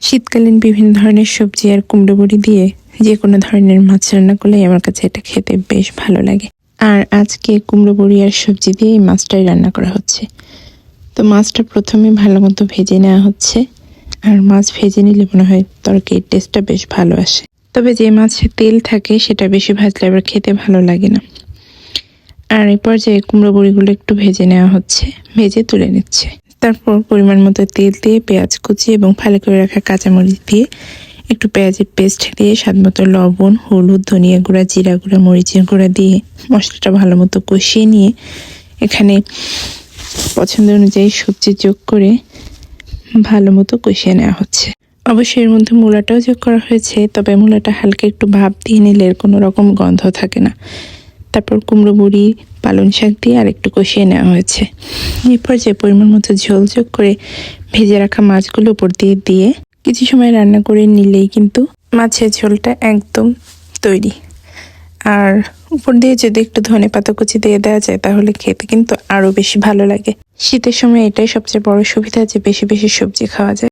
শীতকালীন বিভিন্ন ধরনের সবজি আর কুমড়ো বড়ি দিয়ে যে কোনো ধরনের মাছ রান্না করলে আমার কাছে এটা খেতে বেশ ভালো লাগে। আর আজকে কুমড়ো বড়ি আর সবজি দিয়ে এই মাছটাই রান্না করা হচ্ছে। তো মাছটা প্রথমে ভালো মতো ভেজে নেওয়া হচ্ছে। আর মাছ ভেজে নিলে মনে হয় তরকারির টেস্টটা বেশ ভালো আসে। তবে যে মাছে তেল থাকে সেটা বেশি ভাজলে আবার খেতে ভালো লাগে না। আর এই পর্যায়ে কুমড়ো বড়িগুলো একটু ভেজে নেওয়া হচ্ছে, ভেজে তুলে নিচ্ছে। তারপর পরিমাণ মতো তেল দিয়ে পেঁয়াজ কুচি এবং ফালি করে রাখা কাঁচামরিচ দিয়ে একটু পেঁয়াজের পেস্ট দিয়ে স্বাদ মতো লবণ, হলুদ, ধনিয়া গুঁড়া, জিরা গুঁড়া, মরিচের গুঁড়া দিয়ে মশলাটা ভালো মতো কষিয়ে নিয়ে এখানে পছন্দ অনুযায়ী সবজি যোগ করে ভালো মতো কষিয়ে নেওয়া হচ্ছে। অবশ্যই এর মধ্যে মূলাটাও যোগ করা হয়েছে, তবে মূলাটা হালকা একটু ভাপ দিয়ে নিলে এর কোনো রকম গন্ধ থাকে না। তারপর কুমড়ো বড়ি, পালং শাক দিয়ে আর একটু কষিয়ে নেওয়া হয়েছে। এরপর যে পরিমাণ মতো ঝোল যোগ করে ভেজে রাখা মাছগুলো উপর দিয়ে দিয়ে কিছু সময় রান্না করে নিলেই কিন্তু মাছের ঝোলটা একদম তৈরি। আর উপর দিয়ে যদি একটু ধনেপাতা কুচি দিয়ে দেওয়া যায় তাহলে খেতে কিন্তু আরো বেশি ভালো লাগে। শীতের সময় এটাই সবচেয়ে বড় সুবিধা যে বেশি বেশি সবজি খাওয়া যায়।